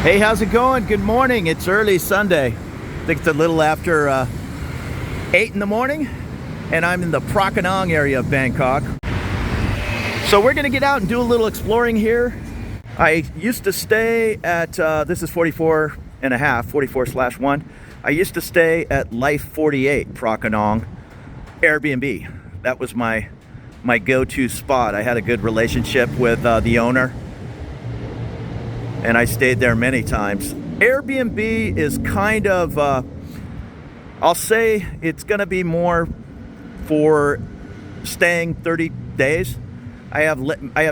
Hey, how's it going? Good morning. It's early Sunday. I think it's a little after 8 in the morning, and I'm in the Phra Khanong area of Bangkok. So we're gonna get out and do a little exploring here. I used to stay at, this is 44/1. I used to stay at Life 48 Phra Khanong Airbnb. That was my go-to spot. I had a good relationship with the owner, and I stayed there many times. Airbnb is kind of, I'll say it's gonna be more for staying 30 days. I have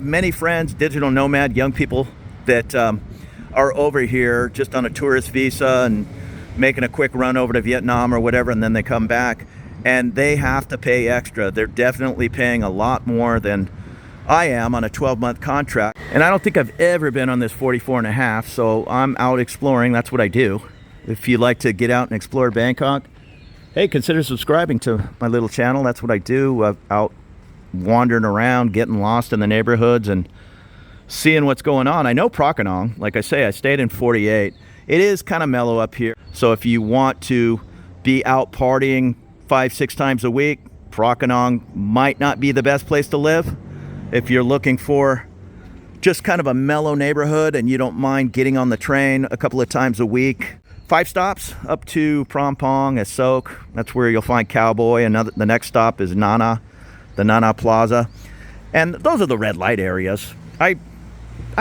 many friends, digital nomad, young people that are over here just on a tourist visa and making a quick run over to Vietnam or whatever, and then they come back and they have to pay extra. They're definitely paying a lot more than I am on a 12-month contract. And I don't think I've ever been on this 44.5, so I'm out exploring. That's what I do. If you like to get out and explore Bangkok, hey, consider subscribing to my little channel. That's what I do, out wandering around, getting lost in the neighborhoods and seeing what's going on. I know Phra Khanong, like I say, I stayed in 48. It is kind of mellow up here. So if you want to be out partying 5-6 times a week, Phra Khanong might not be the best place to live. If you're looking for just kind of a mellow neighborhood and you don't mind getting on the train a couple of times a week, 5 stops up to Phra Pong, Asok. That's where you'll find Cowboy. The next stop is Nana, the Nana Plaza. And those are the red light areas. I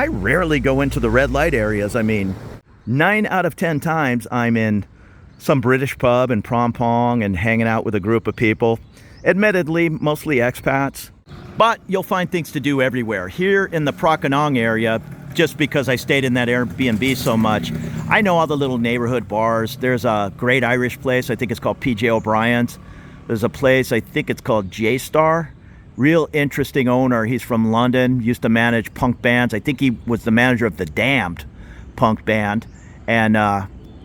rarely go into the red light areas. I mean, 9 out of 10 times I'm in some British pub in Phra Pong and hanging out with a group of people. Admittedly, mostly expats. But you'll find things to do everywhere. Here in the Phra Khanong area, just because I stayed in that Airbnb so much, I know all the little neighborhood bars. There's a great Irish place, I think it's called PJ O'Brien's. There's a place, I think it's called J-Star. Real interesting owner. He's from London, used to manage punk bands. I think he was the manager of the Damned punk band. And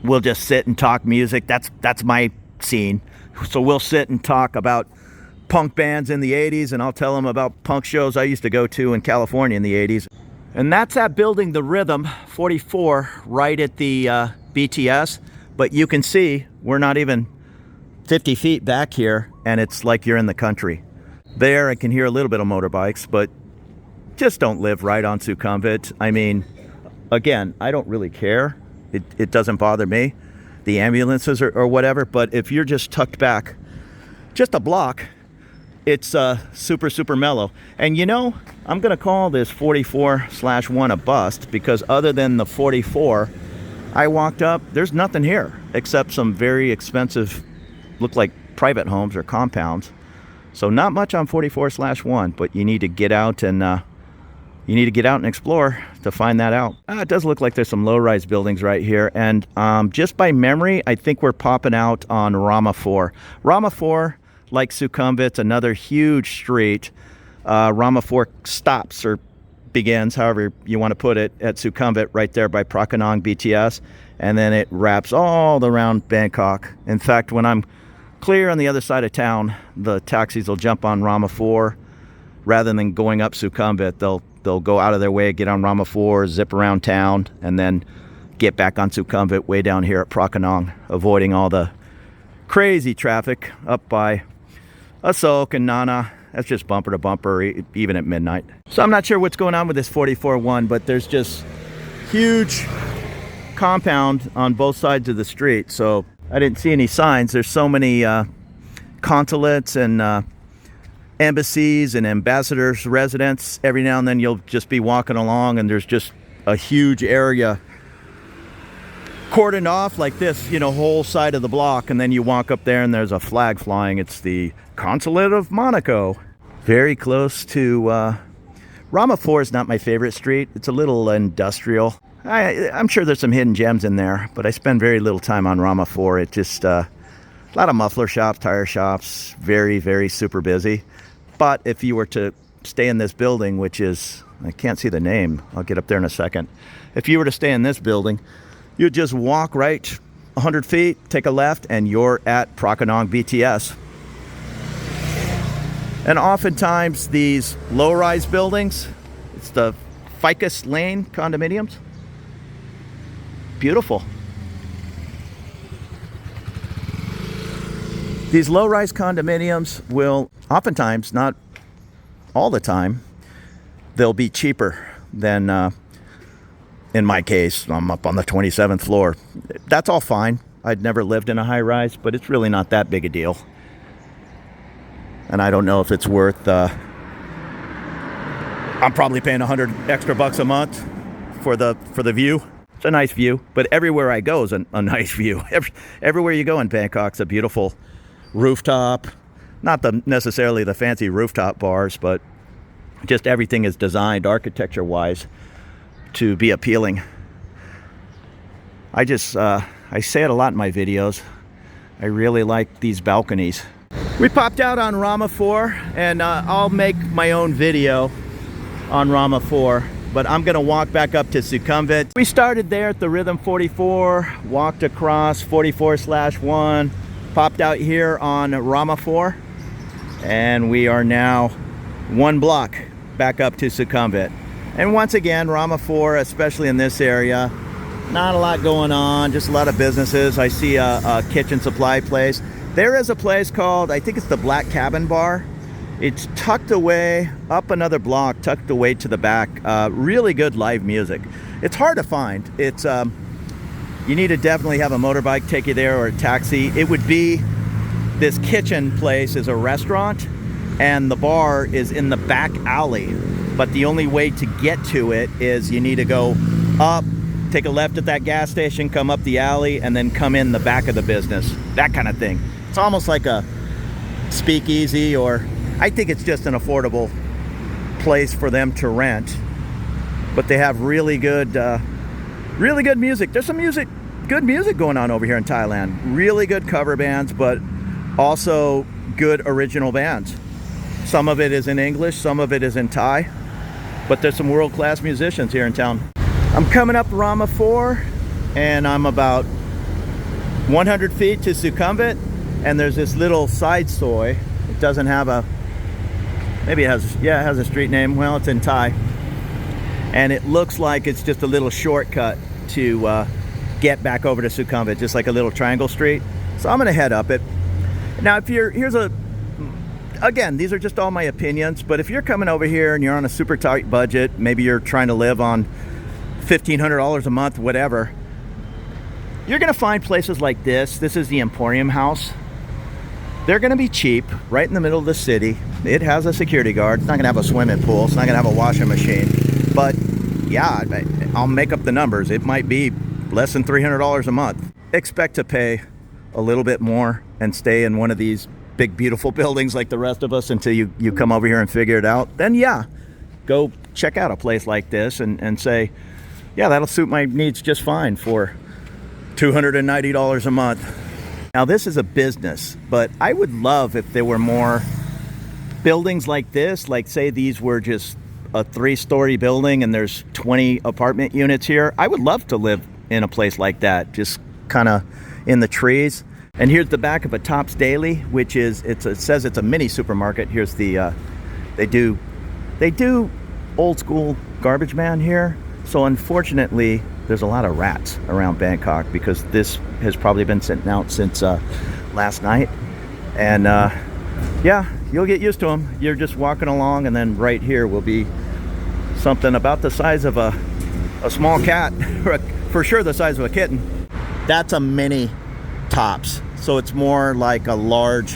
we'll just sit and talk music. That's my scene. So we'll sit and talk about punk bands in the 80s, and I'll tell them about punk shows I used to go to in California in the 80s. And that's at Building the Rhythm 44 right at the BTS. But you can see we're not even 50 feet back here, and it's like you're in the country. There I can hear a little bit of motorbikes, but just don't live right on Sukhumvit. I mean, again, I don't really care. It doesn't bother me, the ambulances or whatever, but if you're just tucked back just a block, it's super, super mellow. And you know, I'm gonna call this 44/1 a bust, because other than the 44, I walked up, there's nothing here except some very expensive, look like private homes or compounds. So not much on 44/1, but you need to get out and explore to find that out. It does look like there's some low-rise buildings right here, and just by memory, I think we're popping out on Rama 4. Rama 4, like Sukhumvit, another huge street. Rama 4 stops or begins, however you want to put it, at Sukhumvit right there by Phra Khanong BTS, and then it wraps all around Bangkok. In fact, when I'm clear on the other side of town, the taxis will jump on Rama 4 rather than going up Sukhumvit. They'll go out of their way, get on Rama 4, zip around town, and then get back on Sukhumvit way down here at Phra Khanong, avoiding all the crazy traffic up by Asok and Nana. That's just bumper to bumper, even at midnight. So I'm not sure what's going on with this 44/1, but there's just huge compound on both sides of the street. So I didn't see any signs. There's so many consulates and embassies and ambassadors' residence. Every now and then you'll just be walking along and there's just a huge area cordoned off like this, you know, whole side of the block, and then you walk up there and there's a flag flying. It's the Consulate of Monaco. Very close to Rama 4 is not my favorite street. It's a little industrial. I'm sure there's some hidden gems in there, but I spend very little time on Rama 4. It just a lot of muffler shops, tire shops, very, very super busy. But if you were to stay in this building, which is, I can't see the name, I'll get up there in a second. If you were to stay in this building, you'd just walk right 100 feet, take a left, and you're at Phra Khanong BTS. And oftentimes these low-rise buildings, it's the Ficus Lane condominiums. beautiful. These low-rise condominiums will oftentimes, not all the time, they'll be cheaper than, in my case, I'm up on the 27th floor. That's all fine. I'd never lived in a high-rise, but it's really not that big a deal. And I don't know if it's worth, I'm probably paying $100 extra a month for the view. It's a nice view, but everywhere I go is a nice view. Everywhere you go in Bangkok's a beautiful rooftop. Not necessarily the fancy rooftop bars, but just everything is designed architecture-wise to be appealing. I say it a lot in my videos. I really like these balconies. We popped out on Rama 4, and I'll make my own video on Rama 4, but I'm gonna walk back up to Sukhumvit. We started there at the Rhythm 44, walked across 44/1, popped out here on Rama 4, and we are now 1 block back up to Sukhumvit. And once again, Rama 4, especially in this area, not a lot going on, just a lot of businesses. I see a kitchen supply place. There is a place called, I think it's the Black Cabin Bar. It's tucked away up another block, tucked away to the back. Really good live music. It's hard to find. It's you need to definitely have a motorbike take you there, or a taxi. It would be, this kitchen place is a restaurant, and the bar is in the back alley. But the only way to get to it is you need to go up, take a left at that gas station, come up the alley, and then come in the back of the business. That kind of thing. It's almost like a speakeasy, or I think it's just an affordable place for them to rent. But they have really good music. There's some good music going on over here in Thailand. Really good cover bands, but also good original bands. Some of it is in English, some of it is in Thai, but there's some world-class musicians here in town. I'm coming up Rama 4, and I'm about 100 feet to Sukhumvit, and there's this little side soi. It doesn't have a, maybe it has a street name. Well, it's in Thai. And it looks like it's just a little shortcut to get back over to Sukhumvit, just like a little triangle street. So I'm gonna head up it. Now, again, these are just all my opinions, but if you're coming over here and you're on a super tight budget, maybe you're trying to live on $1,500 a month, whatever, you're gonna find places like this. This is the Emporium House. They're gonna be cheap, right in the middle of the city. It has a security guard. It's not gonna have a swimming pool. It's not gonna have a washing machine. But yeah, I'll make up the numbers. It might be less than $300 a month. Expect to pay a little bit more and stay in one of these big, beautiful buildings like the rest of us until you come over here and figure it out. Then yeah, go check out a place like this and say, yeah, that'll suit my needs just fine for $290 a month. Now, this is a business, but I would love if there were more buildings like this. Like, say these were just a 3-story building and there's 20 apartment units here. I would love to live in a place like that, just kind of in the trees. And here's the back of a Tops Daily, which is, it says it's a mini supermarket. Here's the, they do old school garbage man here. So unfortunately, there's a lot of rats around Bangkok because this has probably been sitting out since last night. And yeah, you'll get used to them. You're just walking along, and then right here will be something about the size of a small cat, or for sure the size of a kitten. That's a mini Tops. So it's more like a large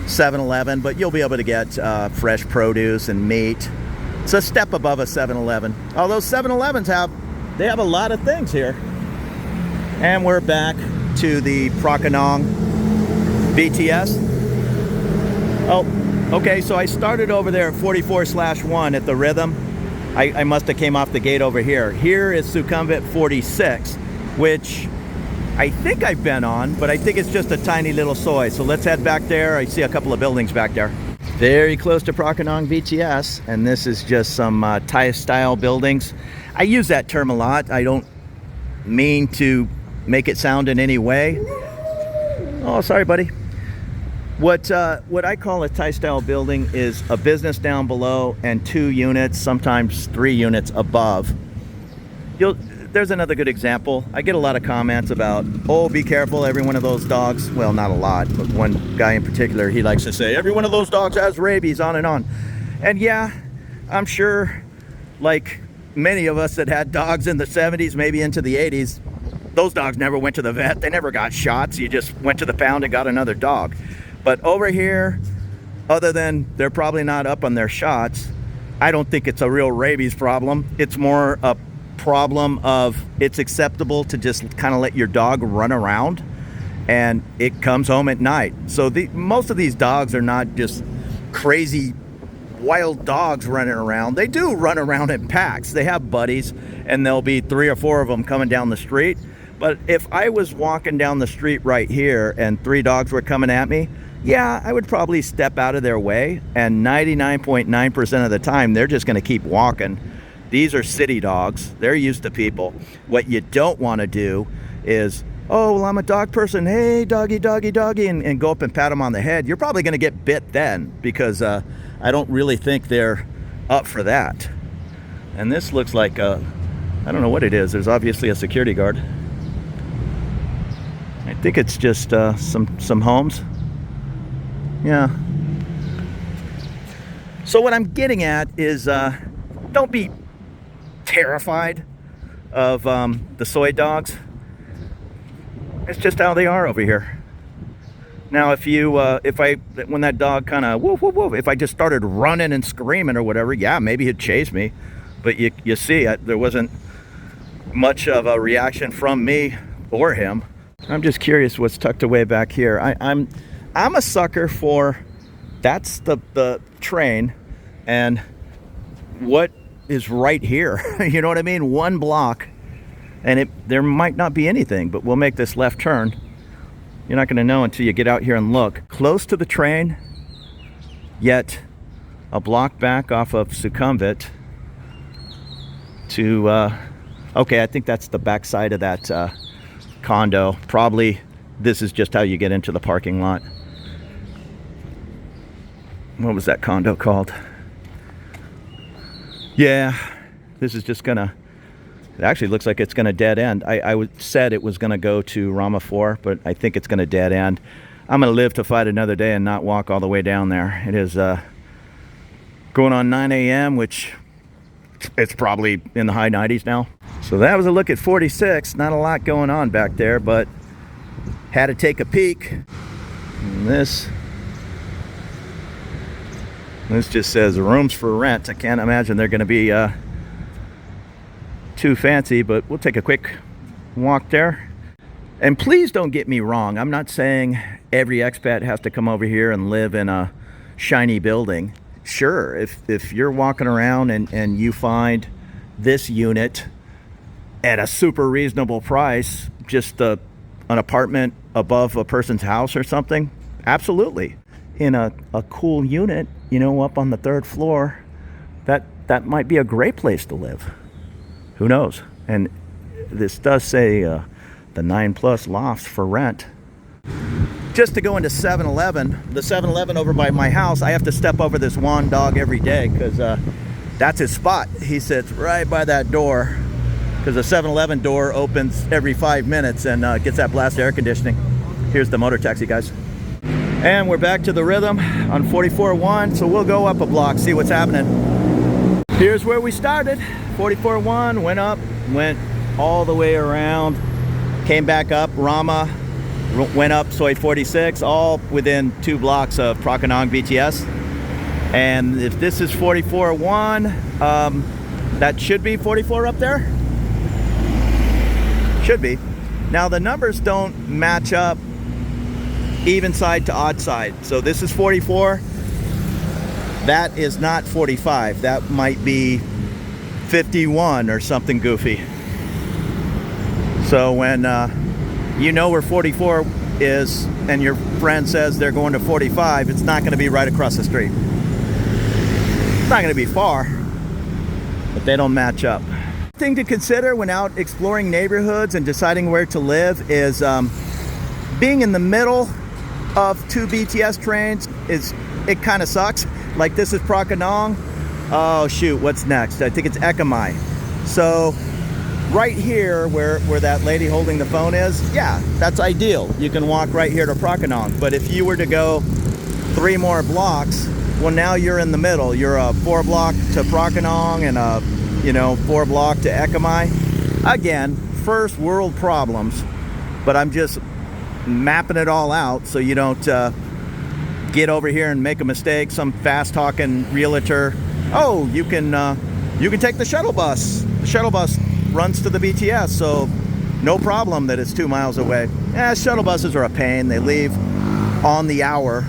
7-Eleven, but you'll be able to get fresh produce and meat. It's a step above a 7-Eleven. Although 7-Elevens have a lot of things here. And we're back to the Phra Khanong BTS. Oh, okay, so I started over there at 44/1 at the Rhythm. I must have came off the gate over here. Here is Sukhumvit 46, which I think I've been on, but I think it's just a tiny little soi. So let's head back there. I see a couple of buildings back there. Very close to Phra Khanong BTS, and this is just some Thai-style buildings. I use that term a lot. I don't mean to make it sound in any way. Oh, sorry, buddy. What I call a Thai-style building is a business down below and 2 units, sometimes 3 units above. There's another good example. I get a lot of comments about, oh, be careful, every one of those dogs. Well, not a lot, but one guy in particular, he likes to say, every one of those dogs has rabies, on and on. And yeah, I'm sure, like many of us that had dogs in the 70s, maybe into the 80s, those dogs never went to the vet. They never got shots. You just went to the pound and got another dog. But over here, other than they're probably not up on their shots, I don't think it's a real rabies problem. It's more a problem of it's acceptable to just kind of let your dog run around and it comes home at night. So most of these dogs are not just crazy wild dogs running around. They do run around in packs. They have buddies, and there'll be 3 or 4 of them coming down the street. But if I was walking down the street right here and 3 dogs were coming at me, yeah, I would probably step out of their way, and 99.9% of the time they're just going to keep walking. These are city dogs. They're used to people. What you don't want to do is, oh, well, I'm a dog person. Hey, doggy, doggy, doggy, and go up and pat them on the head. You're probably going to get bit then, because I don't really think they're up for that. And this looks like I don't know what it is. There's obviously a security guard. I think it's just some homes. Yeah. So what I'm getting at is don't be terrified of the soy dogs. It's just how they are over here. Now, when that dog kind of woof woof woof, if I just started running and screaming or whatever, yeah, maybe he'd chase me. But you see, there wasn't much of a reaction from me or him. I'm just curious what's tucked away back here. I'm a sucker for, that's the train, and what is right here. You know what I mean? 1 block, and there might not be anything, but we'll make this left turn. You're not going to know until you get out here and look. Close to the train, yet a block back off of Sukhumvit to, okay, I think that's the back side of that condo. Probably this is just how you get into the parking lot. What was that condo called? Yeah, this is just gonna, it actually looks like it's gonna dead end. I said it was gonna go to Rama 4, but I think it's gonna dead end. I'm gonna live to fight another day and not walk all the way down there. It is going on 9 a.m., which it's probably in the high 90s now. So that was a look at 46. Not a lot going on back there, but had to take a peek. And this just says rooms for rent. I can't imagine they're going to be too fancy, but we'll take a quick walk there. And please don't get me wrong. I'm not saying every expat has to come over here and live in a shiny building. Sure, if you're walking around and you find this unit at a super reasonable price, just an apartment above a person's house or something, absolutely. In a cool unit, you know, up on the 3rd floor, that might be a great place to live. Who knows? And this does say the 9+ lofts for rent. Just to go into 7-Eleven, the 7-Eleven over by my house, I have to step over this one dog every day because that's his spot. He sits right by that door because the 7-Eleven door opens every 5 minutes and gets that blast air conditioning. Here's the motor taxi, guys. And we're back to the rhythm on 44-1, so we'll go up a block, see what's happening. Here's where we started. 44-1, went up, went all the way around, came back up, Rama, went up Soi 46, all within 2 blocks of Phra Khanong BTS. And if this is 44-1, that should be 44 up there? Should be. Now the numbers don't match up even side to odd side. So this is 44. That is not 45. That might be 51 or something goofy. So when you know where 44 is and your friend says they're going to 45, it's not going to be right across the street. It's not going to be far, but they don't match up. Thing to consider when out exploring neighborhoods and deciding where to live is being in the middle of 2 BTS trains. It kind of sucks. Like this is Phra Khanong. Oh shoot, what's next? I think it's Ekamai. So right here where that lady holding the phone is, yeah, that's ideal. You can walk right here to Phra Khanong. But if you were to go 3 more blocks, well, now you're in the middle. You're a 4 block to Phra Khanong and a 4 block to Ekamai. Again, first world problems, but I'm just mapping it all out so you don't get over here and make a mistake. Some fast-talking realtor, oh, you can take the shuttle bus. The shuttle bus runs to the BTS, so no problem that it's 2 miles away. Shuttle buses are a pain. They leave on the hour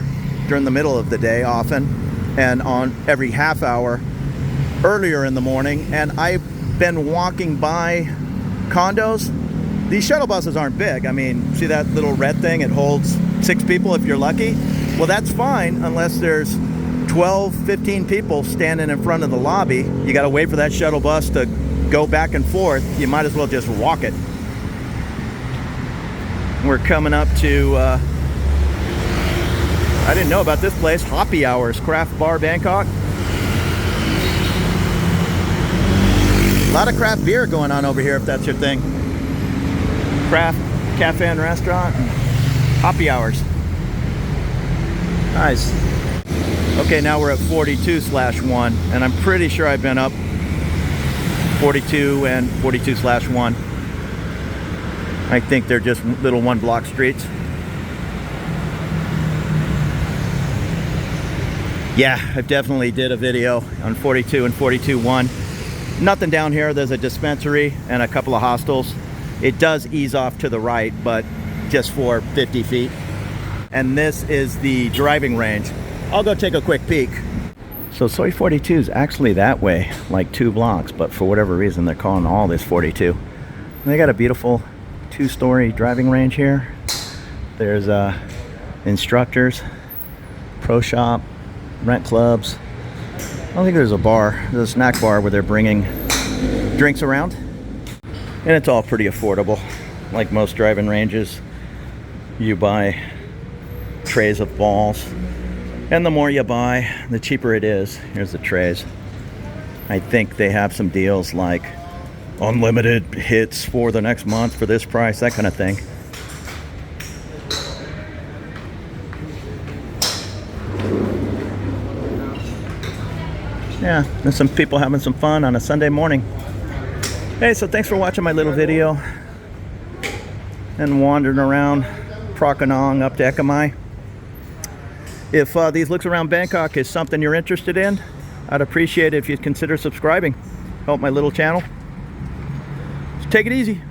during the middle of the day often, and on every half hour earlier in the morning. And I've been walking by condos. These shuttle buses aren't big. I mean, see that little red thing? It holds 6 people if you're lucky. Well, that's fine unless there's 12, 15 people standing in front of the lobby. You got to wait for that shuttle bus to go back and forth. You might as well just walk it. We're coming up to, I didn't know about this place, Hoppy Hours, Craft Bar Bangkok. A lot of craft beer going on over here if that's your thing. Craft cafe and restaurant, Hoppy Hours. Nice. Okay, now we're at 42/1, and I'm pretty sure I've been up 42 and 42/1. I think they're just little 1-block streets. Yeah, I definitely did a video on 42 and 42/1. Nothing down here. There's a dispensary and a couple of hostels. It does ease off to the right, but just for 50 feet. And this is the driving range. I'll go take a quick peek. So Soi 42 is actually that way, like 2 blocks, but for whatever reason they're calling all this 42. And they got a beautiful 2-story driving range here. There's instructors, pro shop, rent clubs. I don't think there's a bar. There's a snack bar where they're bringing drinks around. And it's all pretty affordable. Like most driving ranges, you buy trays of balls. And the more you buy, the cheaper it is. Here's the trays. I think they have some deals like unlimited hits for the next month for this price, that kind of thing. Yeah, there's some people having some fun on a Sunday morning. Hey, so thanks for watching my little video and wandering around Phra Khanong up to Ekamai. If these looks around Bangkok is something you're interested in, I'd appreciate it if you'd consider subscribing. Help my little channel. Just take it easy.